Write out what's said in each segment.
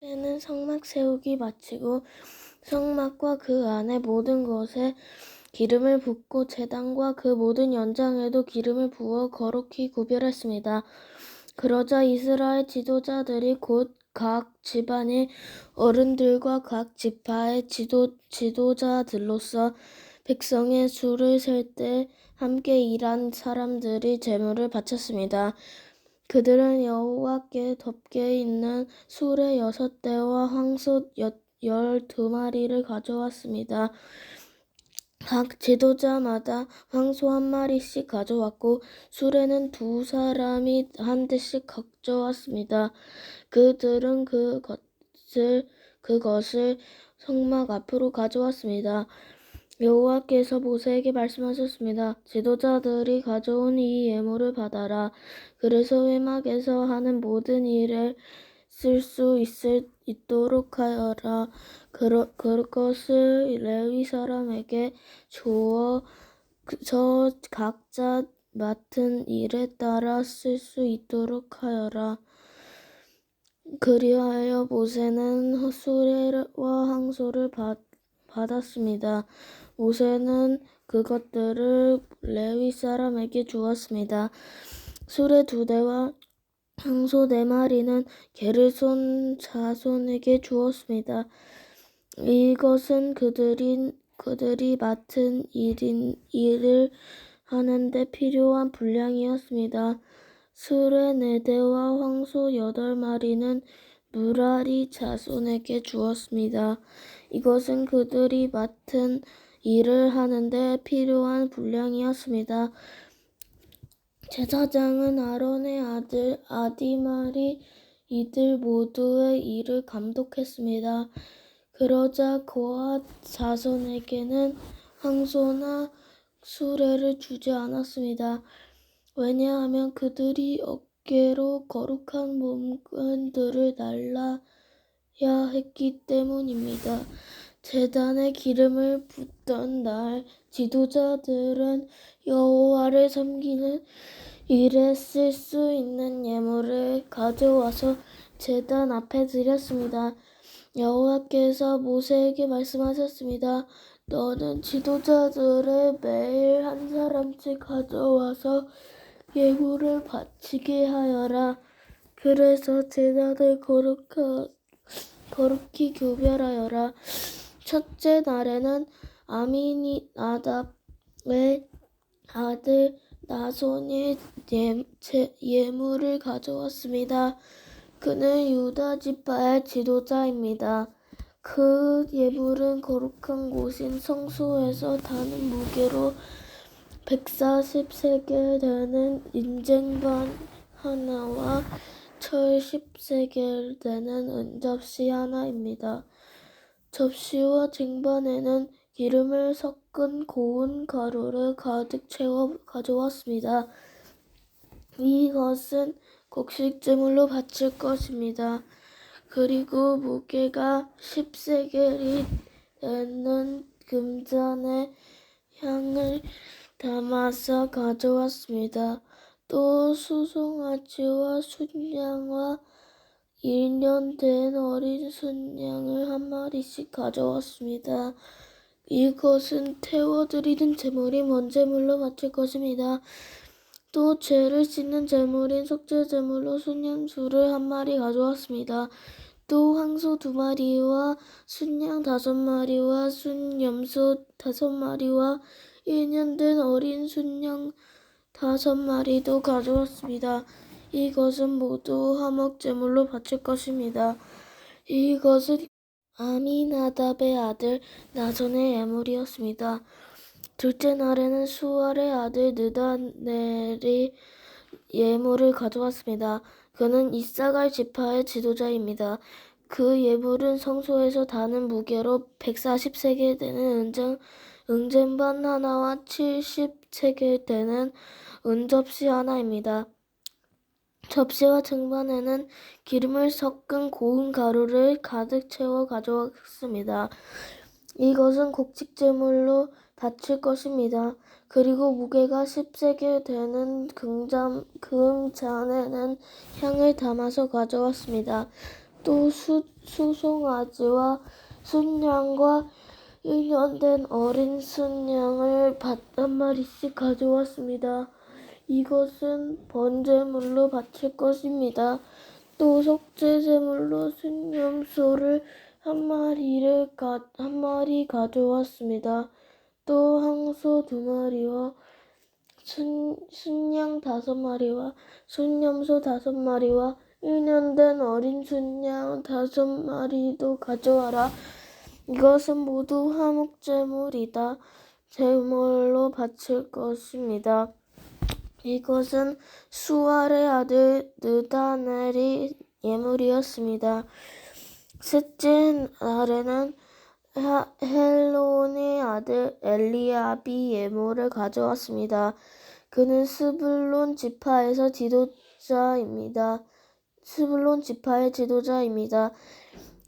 때는 성막 세우기 마치고 성막과 그 안의 모든 것에 기름을 붓고 제단과 그 모든 연장에도 기름을 부어 거룩히 구별했습니다. 그러자 이스라엘 지도자들이 곧 각 집안의 어른들과 각 지파의 지도자들로서 백성의 수를 셀 때 함께 일한 사람들이 제물을 바쳤습니다. 그들은 여호와께 덮개 있는 수레 6대와 황소 12마리를 가져왔습니다. 각 지도자마다 황소 1마리씩 가져왔고 수레는 2사람이 한 대씩 가져왔습니다. 그들은 그것을 성막 앞으로 가져왔습니다. 여호와께서 모세에게 말씀하셨습니다. 지도자들이 가져온 이 예물을 받아라. 그래서 회막에서 하는 모든 일에 쓸 수 있도록 하여라. 그것을 레위 사람에게 주어 저 각자 맡은 일에 따라 쓸 수 있도록 하여라. 그리하여 모세는 수레와 황소를 받았습니다. 모세는 그것들을 레위 사람에게 주었습니다. 수레 2대와 황소 4마리는 게르손 자손에게 주었습니다. 이것은 그들이 맡은 일을 하는데 필요한 분량이었습니다. 수레 4대와 황소 8마리는 무라리 자손에게 주었습니다. 이것은 그들이 맡은 일을 하는데 필요한 분량이었습니다. 제사장은 아론의 아들 아디말이 이들 모두의 일을 감독했습니다. 그러자 거앗 자손에게는 황소나 수레를 주지 않았습니다. 왜냐하면 그들이 어깨로 거룩한 물건들을 날라야 했기 때문입니다. 제단에 기름을 붓던 날 지도자들은 여호와를 섬기는 일에 쓸 수 있는 예물을 가져와서 제단 앞에 드렸습니다. 여호와께서 모세에게 말씀하셨습니다. 너는 지도자들의 매일 한 사람씩 가져와서 예물을 바치게 하여라. 그래서 제단을 거룩히 구별하여라. 첫째 날에는 아미나답의 아들 나손이 예물을 가져왔습니다. 그는 유다 지파의 지도자입니다. 그 예물은 거룩한 곳인 성소에서 다는 무게로 140세겔 되는 인쟁반 하나와 철 10세겔 되는 은접시 하나입니다. 접시와 쟁반에는 기름을 섞은 고운 가루를 가득 채워 가져왔습니다. 이것은 곡식제물로 바칠 것입니다. 그리고 무게가 10세겔이 되는 금잔에 향을 담아서 가져왔습니다. 또 수송아지와 순양과 1년 된 어린 순양을 1마리씩 가져왔습니다. 이것은 태워드리는 제물인 번제물로 바칠 것입니다. 또 죄를 씻는 제물인 속죄제물로 순양수를 1마리 가져왔습니다. 또 황소 2마리와 순양 5마리와 순염소 5마리와 1년 된 어린 순양 5마리도 가져왔습니다. 이것은 모두 화목제물로 바칠 것입니다. 이것은 아미나답의 아들 나손의 예물이었습니다. 둘째 날에는 수알의 아들 느다넬이 예물을 가져왔습니다. 그는 이사갈 지파의 지도자입니다. 그 예물은 성소에서 다는 무게로 140세겔 되는 은쟁반 하나와 70세겔 되는 은접시 하나입니다. 접시와 쟁반에는 기름을 섞은 고운 가루를 가득 채워 가져왔습니다. 이것은 곡식제물로 바칠 것입니다. 그리고 무게가 10세겔 되는 금잔에는 향을 담아서 가져왔습니다. 또 수송아지와 순양과 1년 된 어린 순양을 한 마리씩 가져왔습니다. 이것은 번제물로 바칠 것입니다. 또 속죄제물로 순염소를 한 마리 가져왔습니다. 또 항소 2마리와 순양 5마리와 순염소 5마리와 1년 된 어린 순양 5마리도 가져와라. 이것은 모두 화목제물이다. 제물로 바칠 것입니다. 이것은 수알의 아들 느다넬이 예물이었습니다. 셋째 날에는 헬론의 아들 엘리압이 예물을 가져왔습니다. 그는 스불론 지파의 지도자입니다.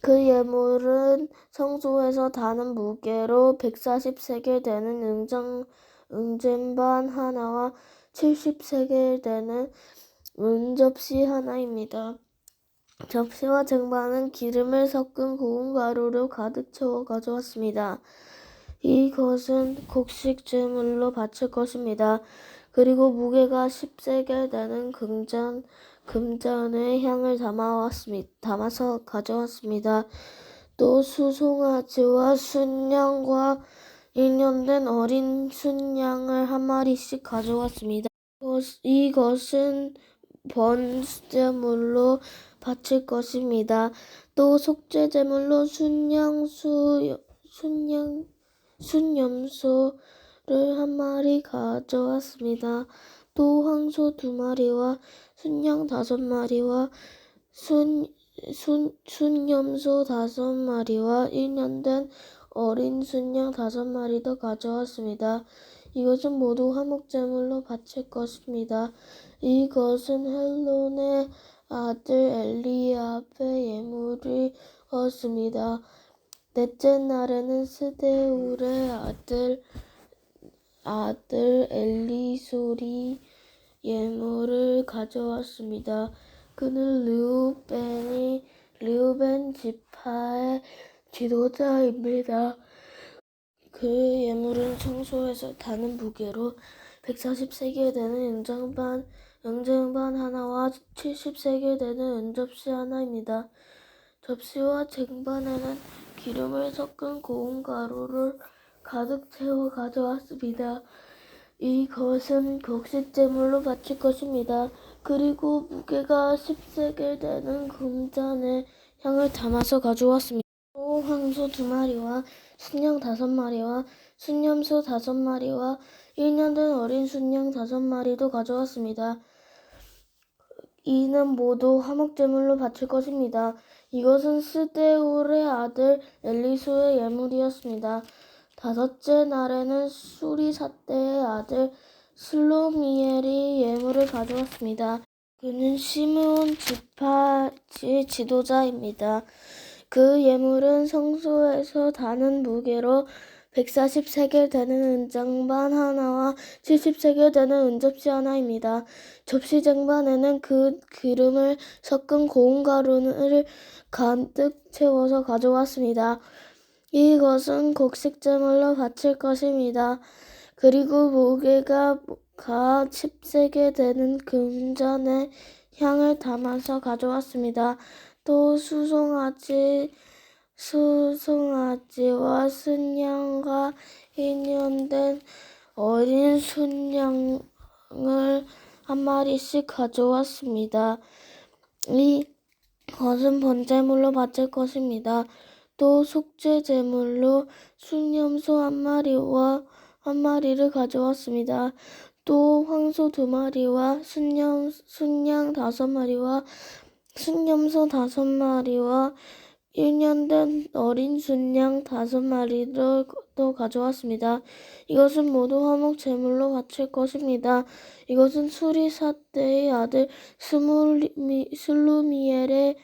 그 예물은 성소에서 다는 무게로 140세겔 되는 은쟁반 하나와 70세겔 되는 은접시 하나입니다. 접시와 쟁반은 기름을 섞은 고운 가루로 가득 채워 가져왔습니다. 이것은 곡식 제물로 바칠 것입니다. 그리고 무게가 10세겔 되는 금잔에 향을 담아서 가져왔습니다. 또 수송아지와 순양과 1년 된 어린 순양을 한 마리씩 가져왔습니다. 이것은 번제물로 바칠 것입니다. 또 속죄제물로 순염소를 한 마리 가져왔습니다. 또 황소 2마리와 순양 5마리와 순염소 5마리와 1년 된 어린 순양 5마리도 가져왔습니다. 이것은 모두 화목제물로 바칠 것입니다. 이것은 헬론의 아들 엘리압의 예물이었습니다. 넷째 날에는 스데울의 아들 엘리술이 예물을 가져왔습니다. 그는 르우벤 지파의 지도자입니다. 그 예물은 성소에서 다는 무게로 140세겔 되는 은쟁반 하나와 70세겔 되는 은접시 하나입니다. 접시와 쟁반에는 기름을 섞은 고운 가루를 가득 채워 가져왔습니다. 이것은 곡식제물로 바칠 것입니다. 그리고 무게가 10세겔 되는 금잔에 향을 담아서 가져왔습니다. 또 황소 2마리와 순양 5마리와 순염소 5마리와 1년 된 어린 순양 5마리도 가져왔습니다. 이는 모두 화목제물로 바칠 것입니다. 이것은 스데울의 아들 엘리수의 예물이었습니다. 5째 날에는 수리사대의 아들 슬로미엘이 예물을 가져왔습니다. 그는 시므온 지파의 지도자입니다. 그 예물은 성소에서 다는 무게로 140세겔 되는 은쟁반 하나와 70세겔 되는 은접시 하나입니다. 접시 쟁반에는 그 기름을 섞은 고운 가루를 가득 채워서 가져왔습니다. 이것은 곡식제물로 바칠 것입니다. 그리고 무게가 10세겔 되는 금잔에 향을 담아서 가져왔습니다. 또 수송아지와 순양과 1년 된 어린 순양을 한 마리씩 가져왔습니다. 이것은 번제물로 바칠 것입니다. 또 속죄제물로 순염소 한 마리를 가져왔습니다. 또 황소 2마리와 순양 5마리와 순염소 5마리와 1년 된 어린 순양 5마리를 또 가져왔습니다. 이것은 모두 화목제물로 바칠 것입니다. 이것은 수리사대의 아들 슬루미엘의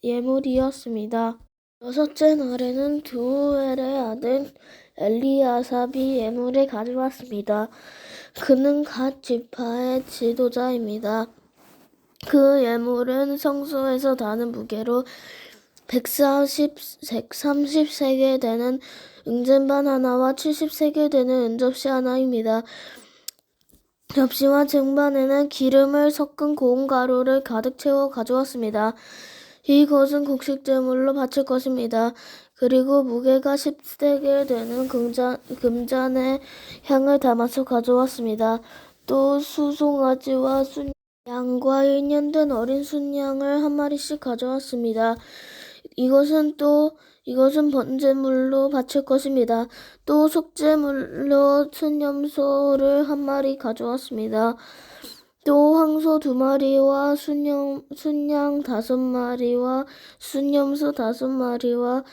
예물이었습니다. 6째 날에는 두엘의 아들 엘리아삽이 예물을 가져왔습니다. 그는 갓 지파의 지도자입니다. 그 예물은 성소에서 다는 무게로 130세겔 되는 은쟁반 하나와 70세겔 되는 은접시 하나입니다. 접시와 쟁반에는 기름을 섞은 고운 가루를 가득 채워 가져왔습니다. 이것은 곡식제물로 바칠 것입니다. 그리고 무게가 10세겔 되는 금잔에 향을 담아서 가져왔습니다. 또 수송아지와 양과 1년 된 어린 순양을 한 마리씩 가져왔습니다. 이것은 번제물로 바칠 것입니다. 또 속죄물로 순염소를 한 마리 가져왔습니다. 또 황소 2마리와 순양 5마리와 순염소 5마리와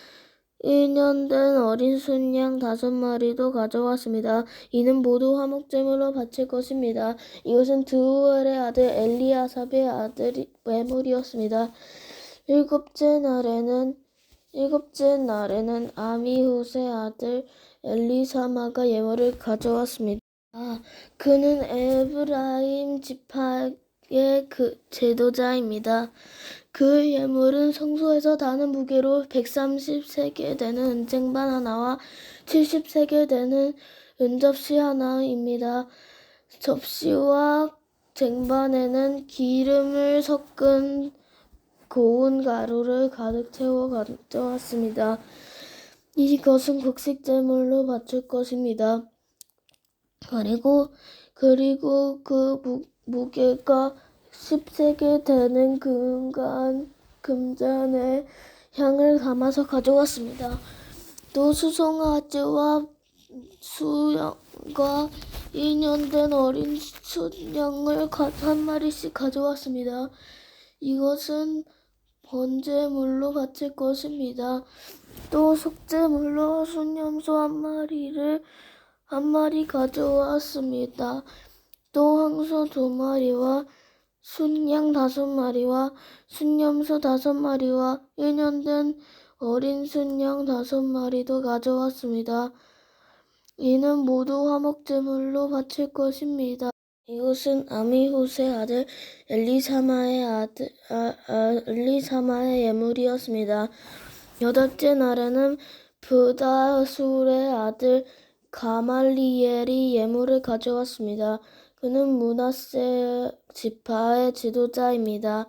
1년 된 어린 순양 5마리도 가져왔습니다. 이는 모두 화목제물로 바칠 것입니다. 이것은 드우엘의 아들 엘리아삽의 아들 예물이었습니다. 일곱째 날에는 아미훗의 아들 엘리사마가 예물을 가져왔습니다. 그는 에브라임 지파의 제도자입니다. 그 예물은 성소에서 다는 무게로 130세겔 되는 은쟁반 하나와 70세겔 되는 은접시 하나입니다. 접시와 쟁반에는 기름을 섞은 고운 가루를 가득 채워 가져왔습니다. 이것은 곡식제물로 바칠 것입니다. 그리고 그 무게가 10세겔 되는 금잔에 향을 담아서 가져왔습니다. 또 수송아지와 수양과 1년 된 어린 순양을 한 마리씩 가져왔습니다. 이것은 번제물로 바칠 것입니다. 또 속죄물로 순염소 한 마리 가져왔습니다. 또 황소 2마리와 순양 5마리와 순염소 5마리와 1년 된 어린 순양 5마리도 가져왔습니다. 이는 모두 화목제물로 바칠 것입니다. 이것은 아미훗의 아들 엘리사마의 예물이었습니다. 8째 날에는 브다술의 아들 가말리엘이 예물을 가져왔습니다. 그는 므낫세 지파의 지도자입니다.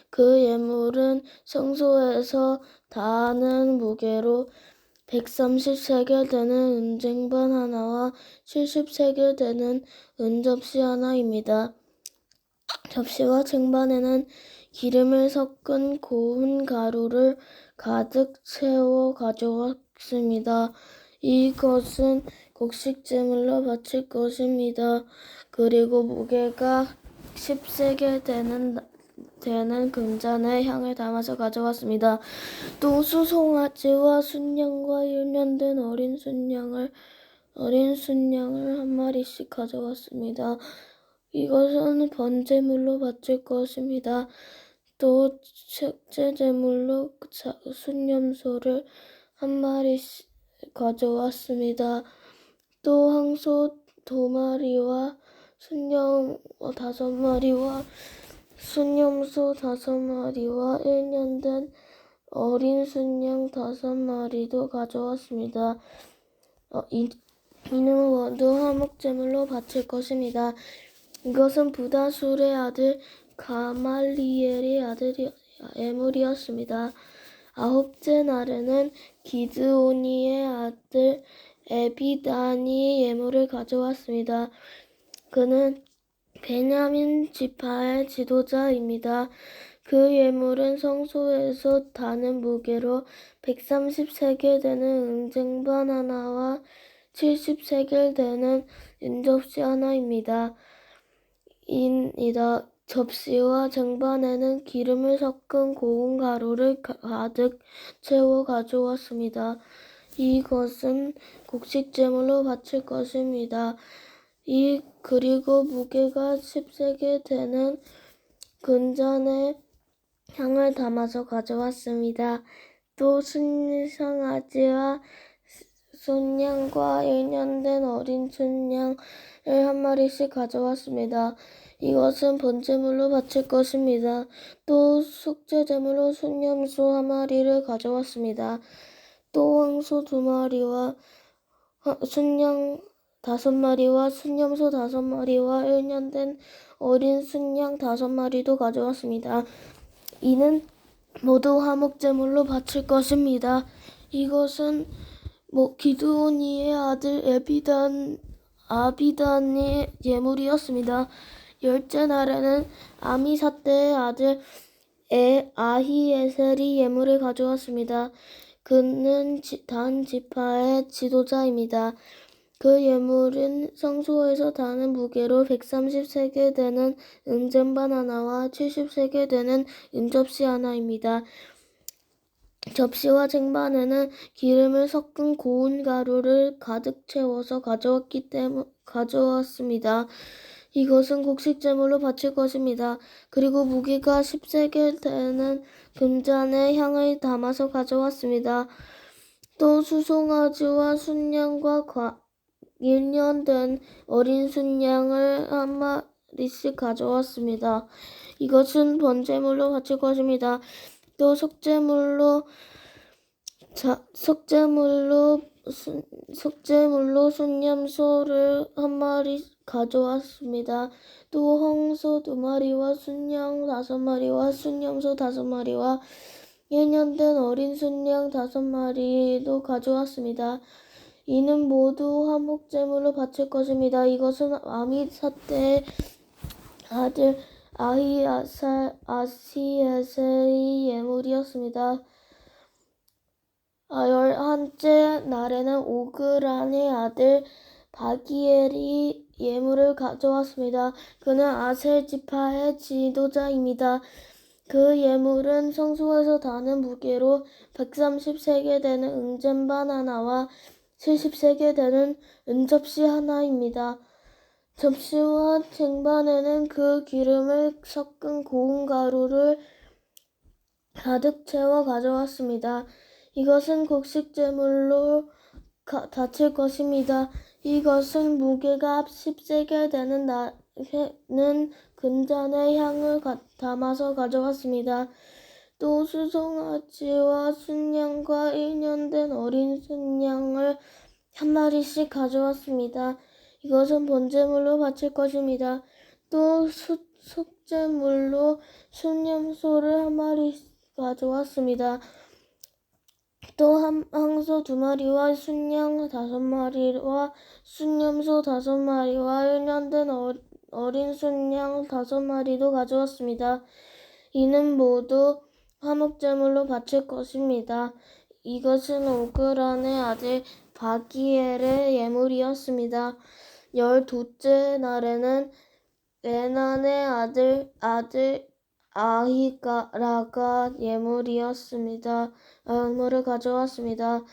그 예물은 성소에서 다하는 무게로 130세겔 되는 은쟁반 하나와 70세겔 되는 은접시 하나입니다. 접시와 쟁반에는 기름을 섞은 고운 가루를 가득 채워 가져왔습니다. 이것은 곡식제물로 바칠 것입니다. 그리고 무게가 10세겔 되는 금잔에 향을 담아서 가져왔습니다. 또 수송아지와 순양과 1년 된 어린 순양을 한 마리씩 가져왔습니다. 이것은 번제물로 바칠 것입니다. 또 속죄제물로 순염소를 한 마리씩 가져왔습니다. 또 황소 2마리와 순양 5마리와 순염소 5마리와 1년 된 어린 순양 5마리도 가져왔습니다. 이는 모두 화목제물로 바칠 것입니다. 이것은 부다술의 아들 가말리엘의 예물이었습니다. 9째 날에는 기드오니의 아들 에비단이 예물을 가져왔습니다. 그는 베냐민 지파의 지도자입니다. 그 예물은 성소에서 다는 무게로 130세겔 되는 은쟁반 하나와 70세겔 되는 은접시 하나입니다. 접시와 쟁반에는 기름을 섞은 고운 가루를 가득 채워 가져왔습니다. 이것은 곡식제물로 바칠 것입니다. 그리고 무게가 10세겔 되는 금잔에 향을 담아서 가져왔습니다. 또 순양아지와 순양과 1년 된 어린 순양을 한 마리씩 가져왔습니다. 이것은 번제물로 바칠 것입니다. 또 속죄제물로 순염소 1마리를 가져왔습니다. 또 황소 2마리와 순양 5마리와 순염소 5마리와 1년 된 어린 순양 5마리도 가져왔습니다. 이는 모두 화목제물로 바칠 것입니다. 이것은 기드온이의 아들 아비단의 예물이었습니다. 열째 날에는 아미사대의 아들 아히에셀이 예물을 가져왔습니다. 그는 단 지파의 지도자입니다. 그 예물은 성소에서 다는 무게로 130세겔 되는 은쟁반 하나와 70세겔 되는 은접시 하나입니다. 접시와 쟁반에는 기름을 섞은 고운 가루를 가득 채워서 가져왔습니다. 이것은 곡식제물로 바칠 것입니다. 그리고 무게가 10세겔 되는 금잔에 향을 담아서 가져왔습니다. 또 수송아지와 순양과 1년 된 어린 순양을 1마리씩 가져왔습니다. 이것은 번제물로 바칠 것입니다. 또 속죄물로 순염소를 1마리 가져왔습니다. 또 황소 2마리와 순양 5마리와 순염소 5마리와 1년 된 어린 순양 5마리도 가져왔습니다. 이는 모두 화목제물로 바칠 것입니다. 이것은 아미사대의 아들 아히에셀의 예물이었습니다. 11째 날에는 오그란의 아들 바기엘이 예물을 가져왔습니다. 그는 아셀 지파의 지도자입니다. 그 예물은 성소에서 다는 무게로 130세겔 되는 은쟁반 하나와 70세겔 되는 은접시 하나입니다. 접시와 쟁반에는 그 기름을 섞은 고운 가루를 가득 채워 가져왔습니다. 이것은 곡식제물로 바칠 것입니다. 이것은 무게가 10세겔 되는 금잔에 향을 담아서 가져왔습니다. 또 수송아지와 순양과 1년 된 어린 순양을 1마리씩 가져왔습니다. 이것은 번제물로 바칠 것입니다. 또 속죄물로 순염소를 1마리 가져왔습니다. 또 황소 2마리와 순양 5마리와 순염소 5마리와 1년 된 어린 순양 5마리도 가져왔습니다. 이는 모두 화목제물로 바칠 것입니다. 이것은 오그란의 아들 바기엘의 예물이었습니다. 12째 날에는 에난의 아들 아히가라가 예물을 가져왔습니다.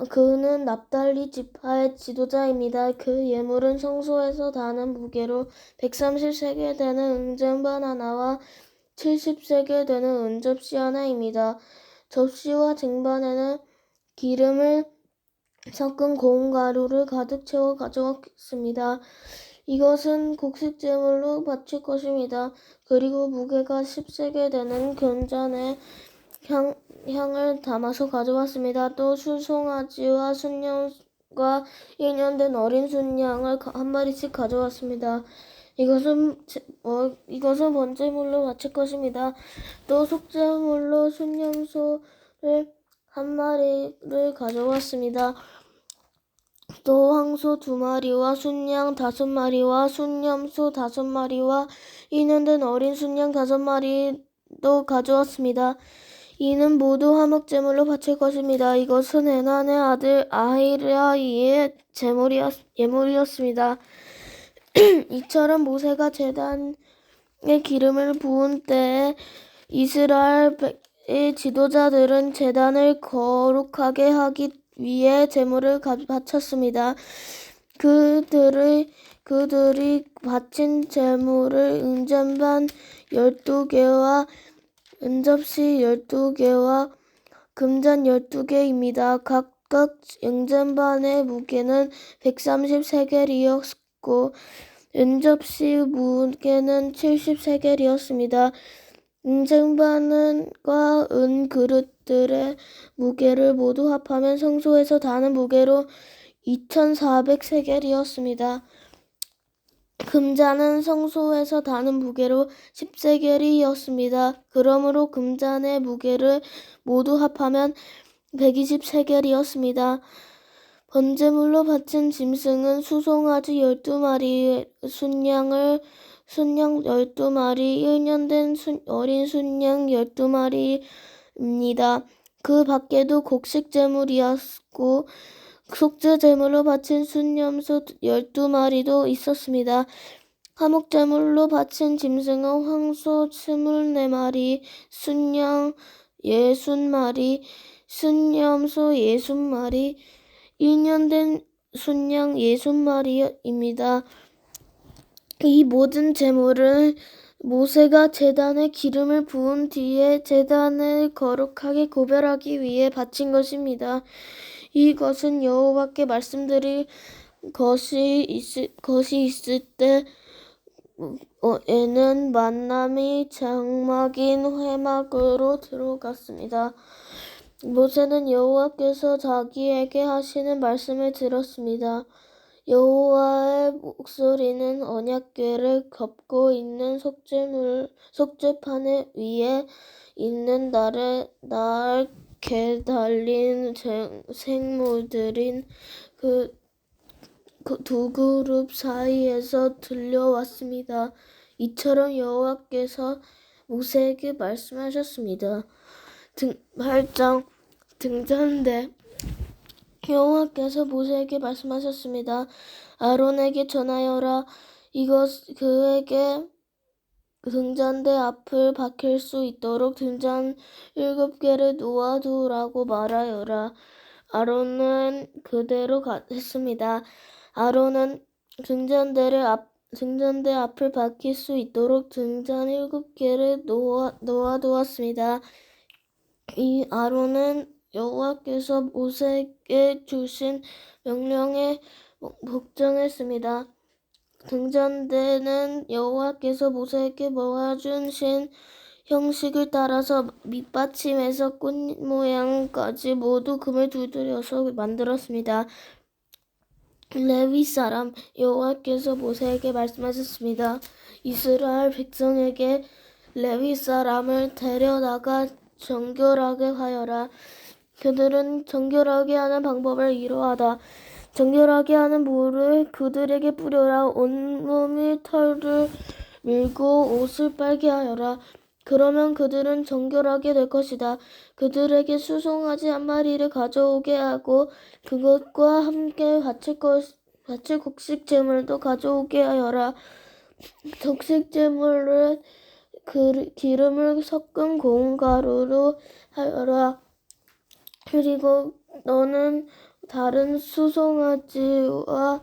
그는 납달리 지파의 지도자입니다. 그 예물은 성소에서 다는 무게로 130세겔 되는 은쟁반 하나와 70세겔 되는 은접시 하나입니다. 접시와 쟁반에는 기름을 섞은 고운 가루를 가득 채워 가져왔습니다. 이것은 곡식제물로 바칠 것입니다. 그리고 무게가 10세겔 되는 금잔에 향을 담아서 가져왔습니다. 또 수송아지와 순양과 1년 된 어린 순양을 1마리씩 가져왔습니다. 이것은 번제물로 바칠 것입니다. 또 속죄물로 순염소를 1마리를 가져왔습니다. 또 황소 2마리와 순양 5마리와 순염소 5마리와 1년 된 어린 순양 5마리도 가져왔습니다. 이는 모두 화목제물로 바칠 것입니다. 이것은 에난의 아들 아히라이의 예물이었습니다. 이처럼 모세가 제단에 기름을 부은 때에 이스라엘의 지도자들은 제단을 거룩하게 하기 위해 제물을 바쳤습니다. 그들이 바친 제물을 은쟁반 12개와 은접시 12개와 금잔 12개입니다. 각각 은쟁반의 무게는 130세겔이었고 은접시 무게는 70세겔이었습니다. 은쟁반과 은그릇들의 무게를 모두 합하면 성소에서 다는 무게로 2400세겔이었습니다. 금잔은 성소에서 다는 무게로 10세겔이었습니다. 그러므로 금잔의 무게를 모두 합하면 120세겔이었습니다. 번제물로 바친 짐승은 수송아지 12마리, 순양 12마리, 1년 된 어린 순양 12마리입니다. 그 밖에도 곡식제물이었고 속죄제물로 바친 순염소 12마리도 있었습니다. 화목제물로 바친 짐승은 황소 24마리, 순양 60마리, 순염소 60마리, 1년 된 순양 60마리입니다. 이 모든 제물은 모세가 제단에 기름을 부은 뒤에 제단을 거룩하게 구별하기 위해 바친 것입니다. 이것은 여호와께 말씀드릴 것이 있을 때에는 만남이 장막인 회막으로 들어갔습니다. 모세는 여호와께서 자기에게 하시는 말씀을 들었습니다. 여호와의 목소리는 언약궤를 덮고 있는 속죄판 위에 있는 날개 달린 생물들인 그 두 그룹 사이에서 들려왔습니다. 이처럼 여호와께서 모세에게 말씀하셨습니다. 8장 등잔대. 여호와께서 모세에게 말씀하셨습니다. 아론에게 전하여라. 이것 그에게 등잔대 앞을 박힐 수 있도록 등잔 7개를 놓아두라고 말하여라. 아론은 그대로 했습니다. 아론은 등잔대 앞을 박힐 수 있도록 등잔 7개를 놓아두었습니다. 이 아론은 여호와께서 모세에게 주신 명령에 복종했습니다. 등잔대는 여호와께서 모세에게 모아주신 형식을 따라서 밑받침에서 꽃 모양까지 모두 금을 두드려서 만들었습니다. 레위 사람. 여호와께서 모세에게 말씀하셨습니다. 이스라엘 백성에게 레위 사람을 데려다가 정결하게 하여라. 그들은 정결하게 하는 방법을 이러하다. 정결하게 하는 물을 그들에게 뿌려라. 온몸이 털을 밀고 옷을 빨게 하여라. 그러면 그들은 정결하게 될 것이다. 그들에게 수송아지 한 마리를 가져오게 하고 그것과 함께 바칠 곡식 제물도 가져오게 하여라. 곡식 제물을 기름을 섞은 고운 가루로 하여라. 그리고 너는 다른 수송아지와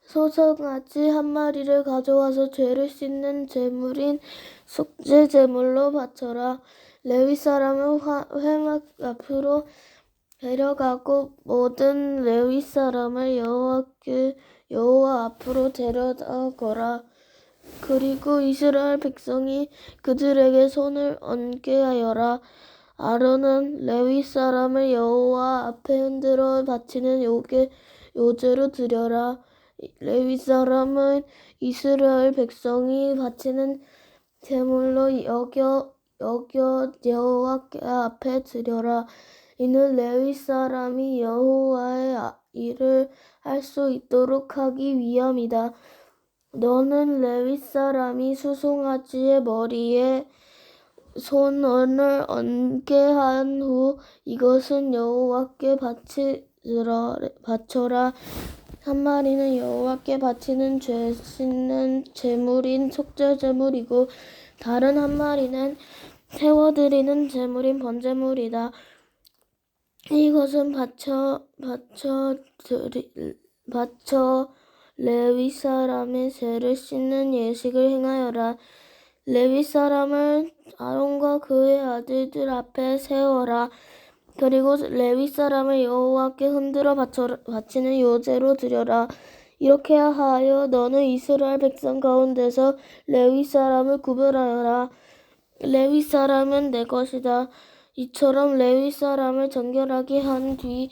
소송아지 한 마리를 가져와서 죄를 씻는 제물인 속죄 제물로 바쳐라. 레위 사람은 회막 앞으로 데려가고 모든 레위 사람을 여호와 앞으로 데려가거라. 그리고 이스라엘 백성이 그들에게 손을 얹게 하여라. 아론은 레위 사람을 여호와 앞에 흔들어 바치는 요제로 드려라. 레위 사람은 이스라엘 백성이 바치는 제물로 여겨 여호와 앞에 드려라. 이는 레위 사람이 여호와의 일을 할 수 있도록 하기 위함이다. 너는 레위 사람이 수송아지의 머리에 손을 얹게 한 후 이것은 여호와께 바쳐라. 한 마리는 여호와께 바치는 죄 씻는 제물인 속죄 제물이고 다른 한 마리는 태워드리는 제물인 번제물이다. 이것은 바쳐 레위 사람의 죄를 씻는 예식을 행하여라. 레위 사람을 아론과 그의 아들들 앞에 세워라. 그리고 레위 사람을 여호와께 흔들어 바치는 요제로 드려라. 이렇게 하여 너는 이스라엘 백성 가운데서 레위 사람을 구별하여라. 레위 사람은 내 것이다. 이처럼 레위 사람을 정결하게 한 뒤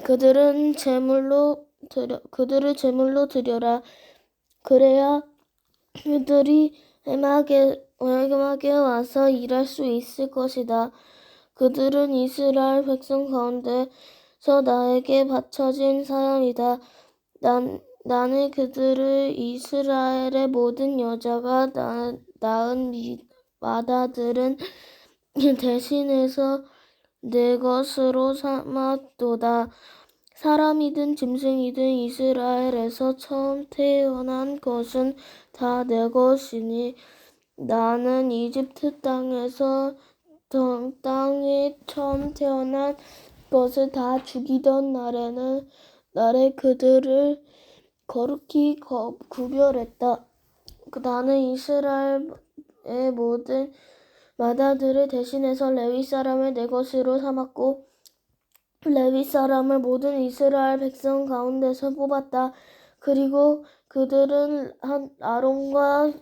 그들을 제물로 드려라. 그래야 그들이 해막에 와서 일할 수 있을 것이다. 그들은 이스라엘 백성 가운데서 나에게 바쳐진 사람이다. 나는 그들을 이스라엘의 모든 여자가 낳은 마다들은 대신해서 내 것으로 삼았도다. 사람이든 짐승이든 이스라엘에서 처음 태어난 것은 다 내 것이니 나는 이집트 땅에 처음 태어난 것을 다 죽이던 날에 그들을 거룩히 구별했다. 나는 이스라엘의 모든 마다들을 대신해서 레위 사람을 내 것으로 삼았고 레위 사람을 모든 이스라엘 백성 가운데서 뽑았다. 그리고 그들은 아론과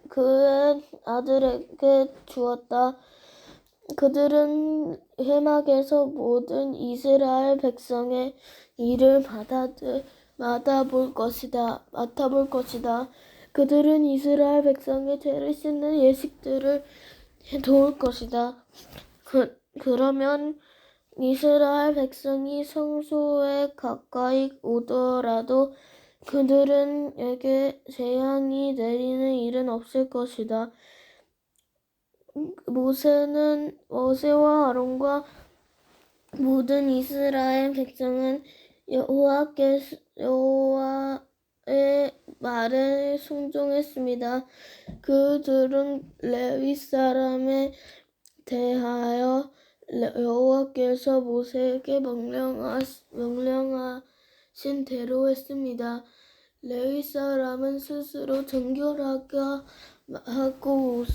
그의 아들에게 주었다. 그들은 회막에서 모든 이스라엘 백성의 일을 맡아볼 것이다. 그들은 이스라엘 백성의 죄를 씻는 예식들을 도울 것이다. 그러면 이스라엘 백성이 성소에 가까이 오더라도 그들에게 재앙이 내리는 일은 없을 것이다. 모세와 아론과 모든 이스라엘 백성은 여호와의 말에 순종했습니다. 그들은 레위 사람에 대하여 여호와께서 모세에게 명령하신 대로 했습니다. 레위 사람은 스스로 정결하게 하고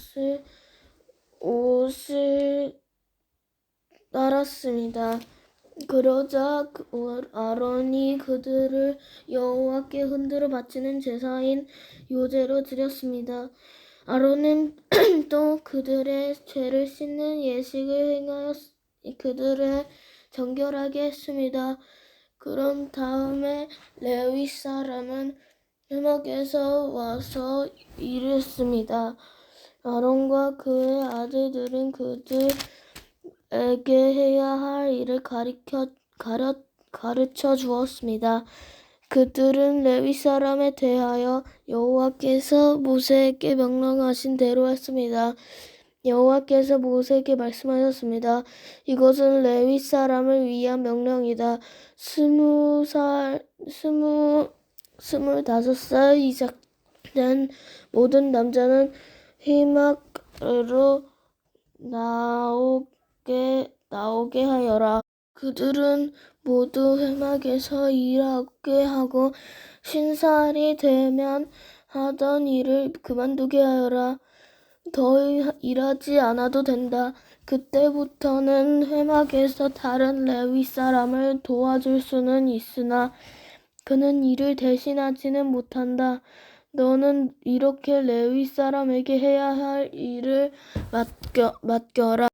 옷을 따랐습니다. 그러자 아론이 그들을 여호와께 흔들어 바치는 제사인 요제로 드렸습니다. 아론은 또 그들의 죄를 씻는 예식을 행하여 그들을 정결하게 했습니다. 그런 다음에 레위 사람은 회막에서 와서 일했습니다. 아론과 그의 아들들은 그들에게 해야 할 일을 가르쳐 주었습니다. 그들은 레위 사람에 대하여 여호와께서 모세에게 명령하신 대로 했습니다. 여호와께서 모세에게 말씀하셨습니다. 이것은 레위 사람을 위한 명령이다. 25살 이상 된 모든 남자는 회막으로 나오게 하여라. 그들은 모두 회막에서 일하게 하고 50살이 되면 하던 일을 그만두게 하여라. 더 일하지 않아도 된다. 그때부터는 회막에서 다른 레위 사람을 도와줄 수는 있으나 그는 일을 대신하지는 못한다. 너는 이렇게 레위 사람에게 해야 할 일을 맡겨라.